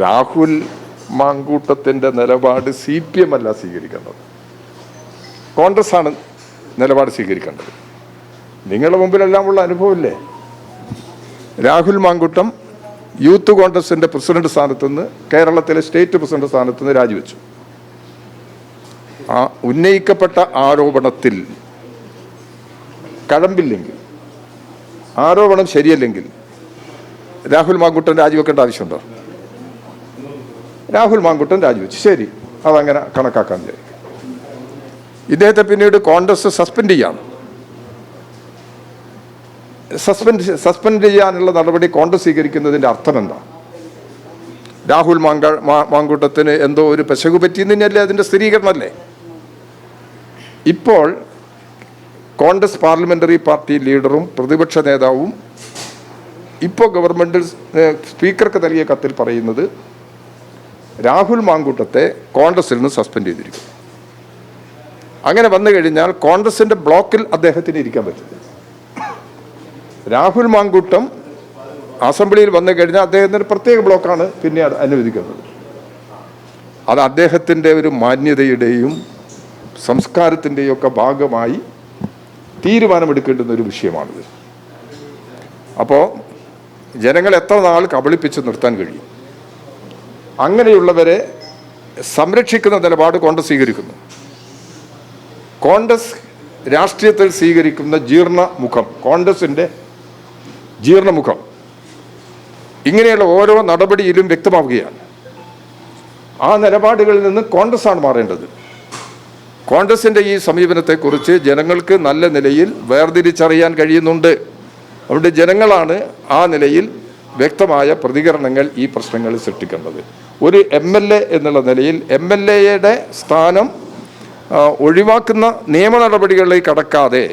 രാഹുൽ മാങ്കൂട്ടത്തിൻ്റെ നിലപാട് CPM അല്ല സ്വീകരിക്കേണ്ടത്, കോൺഗ്രസ് ആണ് നിലപാട് സ്വീകരിക്കേണ്ടത്. നിങ്ങളുടെ മുമ്പിലെല്ലാം ഉള്ള അനുഭവമില്ലേ? രാഹുൽ മാങ്കൂട്ടം യൂത്ത് കോൺഗ്രസിൻ്റെ പ്രസിഡന്റ് സ്ഥാനത്തുനിന്ന് കേരളത്തിലെ സ്റ്റേറ്റ് പ്രസിഡന്റ് സ്ഥാനത്തുനിന്ന് രാജിവെച്ചു. ആ ഉന്നയിക്കപ്പെട്ട ആരോപണത്തിൽ കഴമ്പില്ലെങ്കിൽ, ആരോപണം ശരിയല്ലെങ്കിൽ രാഹുൽ മാങ്കൂട്ടൻ രാജിവെക്കേണ്ട ആവശ്യമുണ്ടോ? രാഹുൽ മാങ്കൂട്ടൻ രാജിവെച്ചു, ശരി, അതങ്ങനെ കണക്കാക്കാൻ വിചാരിക്കും. ഇദ്ദേഹത്തെ പിന്നീട് കോൺഗ്രസ് സസ്പെൻഡ് ചെയ്യാണ്. സസ്പെൻഡ് ചെയ്യാനുള്ള നടപടി കോൺഗ്രസ് സ്വീകരിക്കുന്നതിൻ്റെ അർത്ഥം എന്താ? രാഹുൽ മാങ്കൂട്ടത്തിന് എന്തോ ഒരു പെശകു പറ്റിയെന്ന് തന്നെയല്ലേ അതിൻ്റെ സ്ഥിരീകരണമല്ലേ? ഇപ്പോൾ കോൺഗ്രസ് പാർലമെൻ്ററി പാർട്ടി ലീഡറും പ്രതിപക്ഷ നേതാവും ഇപ്പോൾ ഗവൺമെൻറ് സ്പീക്കർക്ക് നൽകിയ കത്തിൽ പറയുന്നത് രാഹുൽ മാങ്കൂട്ടത്തെ കോൺഗ്രസിൽ നിന്ന് സസ്പെൻഡ് ചെയ്തിരിക്കും. അങ്ങനെ വന്നു കഴിഞ്ഞാൽ കോൺഗ്രസിൻ്റെ ബ്ലോക്കിൽ അദ്ദേഹത്തിന് ഇരിക്കാൻ പറ്റില്ല. രാഹുൽ മാങ്കൂട്ടം അസംബ്ലിയിൽ വന്നു കഴിഞ്ഞാൽ അദ്ദേഹത്തിന് പ്രത്യേക ബ്ലോക്കാണ് പിന്നെ അനുവദിക്കുന്നത്. അത് അദ്ദേഹത്തിൻ്റെ ഒരു മാന്യതയുടെയും സംസ്കാരത്തിൻ്റെയും ഒക്കെ ഭാഗമായി തീരുമാനമെടുക്കേണ്ടുന്ന ഒരു വിഷയമാണിത്. അപ്പോൾ ജനങ്ങൾ എത്ര നാൾ കബളിപ്പിച്ച് നിർത്താൻ കഴിയും? അങ്ങനെയുള്ളവരെ സംരക്ഷിക്കുന്ന നിലപാട് കോൺഗ്രസ് സ്വീകരിക്കുന്നു. കോൺഗ്രസ് രാഷ്ട്രീയത്തിൽ സ്വീകരിക്കുന്ന ജീർണമുഖം, കോൺഗ്രസിൻ്റെ ജീർണമുഖം ഇങ്ങനെയുള്ള ഓരോ നടപടിയിലും വ്യക്തമാവുകയാണ്. ആ നിലപാടുകളിൽ നിന്ന് കോൺഗ്രസ് ആണ് മാറേണ്ടത്. കോൺഗ്രസിൻ്റെ ഈ സമീപനത്തെക്കുറിച്ച് ജനങ്ങൾക്ക് നല്ല നിലയിൽ വേർതിരിച്ചറിയാൻ കഴിയുന്നുണ്ട്. അതുകൊണ്ട് ജനങ്ങളാണ് ആ നിലയിൽ വ്യക്തമായ പ്രതികരണങ്ങൾ ഈ പ്രശ്നങ്ങളിൽ സൃഷ്ടിക്കേണ്ടത്. ഒരു MLA എന്നുള്ള നിലയിൽ MLAയുടെ സ്ഥാനം ഒഴിവാക്കുന്ന നിയമ നടപടികളിലേക്ക് കടക്കാതെ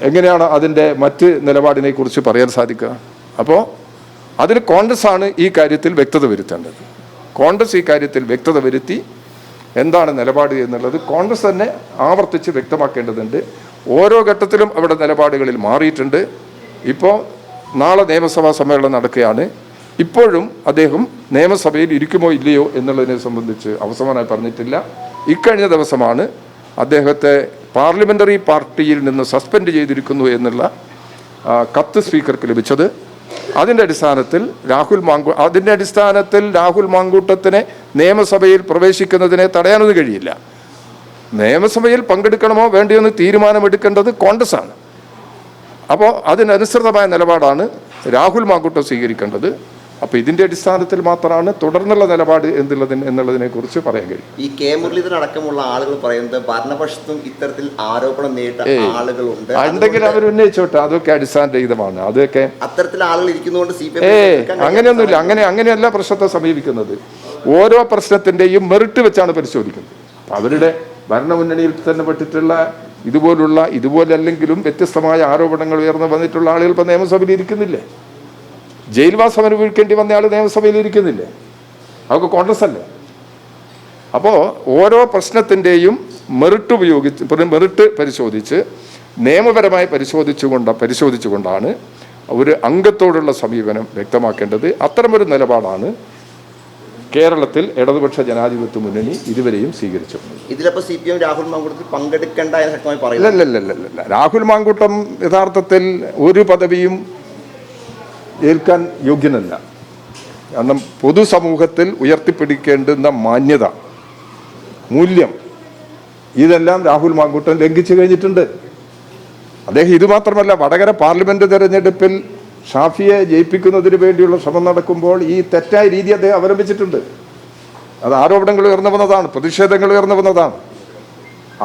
എങ്ങനെയാണ് അതിൻ്റെ മറ്റ് നിലപാടിനെ കുറിച്ച് പറയാൻ സാധിക്കുക? അപ്പോൾ അതിന് കോൺഗ്രസ് ആണ് ഈ കാര്യത്തിൽ വ്യക്തത വരുത്തേണ്ടത്. കോൺഗ്രസ് ഈ കാര്യത്തിൽ വ്യക്തത വരുത്തി എന്താണ് നിലപാട് എന്നുള്ളത് കോൺഗ്രസ് തന്നെ ആവർത്തിച്ച് വ്യക്തമാക്കേണ്ടതുണ്ട്. ഓരോ ഘട്ടത്തിലും അവിടെ നിലപാടുകളിൽ മാറിയിട്ടുണ്ട്. ഇപ്പോൾ നാളെ നിയമസഭാ സമ്മേളനം നടക്കുകയാണ്. ഇപ്പോഴും അദ്ദേഹം നിയമസഭയിൽ ഇരിക്കുമോ ഇല്ലയോ എന്നുള്ളതിനെ സംബന്ധിച്ച് അവസാനമായി പറഞ്ഞിട്ടില്ല. ഇക്കഴിഞ്ഞ ദിവസമാണ് അദ്ദേഹത്തെ പാർലമെൻ്ററി പാർട്ടിയിൽ നിന്ന് സസ്പെൻഡ് ചെയ്തിരിക്കുന്നു എന്നുള്ള കത്ത് സ്പീക്കർക്ക് ലഭിച്ചത്. അതിൻ്റെ അടിസ്ഥാനത്തിൽ രാഹുൽ മാങ്കൂട്ടത്തിനെ നിയമസഭയിൽ പ്രവേശിക്കുന്നതിനെ തടയാനൊന്നും കഴിയില്ല. നിയമസഭയിൽ പങ്കെടുക്കണമോ വേണ്ടിയോ എന്ന് തീരുമാനമെടുക്കേണ്ടത് കോൺഗ്രസ് ആണ്. അപ്പോൾ അതിനനുസൃതമായ നിലപാടാണ് രാഹുൽ മാങ്കൂട്ടം സ്വീകരിക്കേണ്ടത്. അപ്പോൾ ഇതിൻ്റെ അടിസ്ഥാനത്തിൽ മാത്രമാണ് തുടർന്നുള്ള നിലപാട് എന്നുള്ളതിനെ കുറിച്ച് പറയാൻ കഴിയും. ഈ കെ മുരളീധരൻ അടക്കമുള്ള ആളുകൾ പറയുന്നത് ഭരണപക്ഷത്തും ഇത്തരത്തിൽ ആരോപണം നേരിട്ട ആളുകളുണ്ട്. ഉണ്ടെങ്കിൽ അവർ ഉന്നയിച്ചോട്ടെ, അതൊക്കെ അടിസ്ഥാനരഹിതമാണ്. അതൊക്കെ അത്തരത്തിൽ ആളുകൾ ഇരിക്കുന്നതുകൊണ്ട് അങ്ങനെയൊന്നുമില്ല. അങ്ങനെയല്ല പ്രശ്നത്തെ സമീപിക്കുന്നത്. ഓരോ പ്രശ്നത്തിൻ്റെയും മെറിറ്റ് വെച്ചാണ് പരിശോധിക്കുന്നത്. അവരുടെ ഭരണമുന്നണിയിൽ തന്നെ പെട്ടിട്ടുള്ള ഇതുപോലല്ലെങ്കിലും വ്യത്യസ്തമായ ആരോപണങ്ങൾ ഉയർന്നു വന്നിട്ടുള്ള ആളുകൾ ഇപ്പോൾ നിയമസഭയിൽ ഇരിക്കുന്നില്ലേ? ജയിൽവാസം അനുഭവിക്കേണ്ടി വന്ന ആൾ നിയമസഭയിൽ ഇരിക്കുന്നില്ലേ? അതൊക്കെ കോൺഗ്രസ് അല്ലേ? അപ്പോൾ ഓരോ പ്രശ്നത്തിൻ്റെയും മെറിറ്റ് പരിശോധിച്ച് നിയമപരമായി പരിശോധിച്ചുകൊണ്ടാണ് ഒരു അംഗത്തോടുള്ള സമീപനം വ്യക്തമാക്കേണ്ടത്. അത്തരമൊരു നിലപാടാണ് കേരളത്തിൽ ഇടതുപക്ഷ ജനാധിപത്യ മുന്നണി ഇതുവരെയും സ്വീകരിച്ചു. ഇതിലപ്പോൾ CPM രാഹുൽ മാങ്കൂട്ടത്തിൽ പങ്കെടുക്കേണ്ട ശക്തമായി പറയുന്നു. ഇല്ല. രാഹുൽ മാങ്കൂട്ടം യഥാർത്ഥത്തിൽ ഒരു പദവിയും ഏൽക്കാൻ യോഗ്യനല്ല. കാരണം പൊതുസമൂഹത്തിൽ ഉയർത്തിപ്പിടിക്കേണ്ടുന്ന മാന്യത, മൂല്യം ഇതെല്ലാം രാഹുൽ മാങ്കൂട്ടൻ ലംഘിച്ചു കഴിഞ്ഞിട്ടുണ്ട്. അദ്ദേഹം ഇതുമാത്രമല്ല, വടകര പാർലമെന്റ് തെരഞ്ഞെടുപ്പിൽ ഷാഫിയെ ജയിപ്പിക്കുന്നതിന് വേണ്ടിയുള്ള ശ്രമം നടക്കുമ്പോൾ ഈ തെറ്റായ രീതി അദ്ദേഹം അവലംബിച്ചിട്ടുണ്ട്. അത് ആരോപണങ്ങൾ ഉയർന്നു വന്നതാണ്, പ്രതിഷേധങ്ങൾ ഉയർന്നു വന്നതാണ്.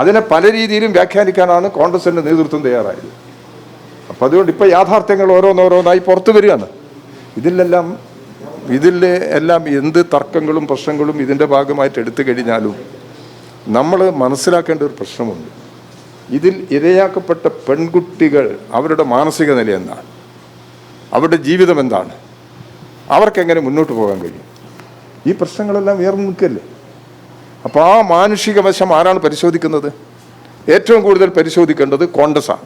അതിനെ പല രീതിയിലും വ്യാഖ്യാനിക്കാനാണ് കോൺഗ്രസിൻ്റെ നേതൃത്വം തയ്യാറായത്. അപ്പം അതുകൊണ്ട് ഇപ്പോൾ യാഥാർത്ഥ്യങ്ങൾ ഓരോന്നോരോന്നായി പുറത്തു വരികയാണ്. ഇതിലെല്ലാം എന്ത് തർക്കങ്ങളും പ്രശ്നങ്ങളും ഇതിൻ്റെ ഭാഗമായിട്ട് എടുത്തു കഴിഞ്ഞാലും നമ്മൾ മനസ്സിലാക്കേണ്ട ഒരു പ്രശ്നമുണ്ട്. ഇതിൽ ഇരയാക്കപ്പെട്ട പെൺകുട്ടികൾ, അവരുടെ മാനസിക നില എന്താണ്, അവരുടെ ജീവിതം എന്താണ്, അവർക്കെങ്ങനെ മുന്നോട്ട് പോകാൻ കഴിയും? ഈ പ്രശ്നങ്ങളെല്ലാം ഉയർന്നു നിൽക്കല്ലേ? അപ്പോൾ ആ മാനുഷിക വശം ആരാണ് പരിശോധിക്കുന്നത്? ഏറ്റവും കൂടുതൽ പരിശോധിക്കേണ്ടത് കോൺഗ്രസ്സാണ്.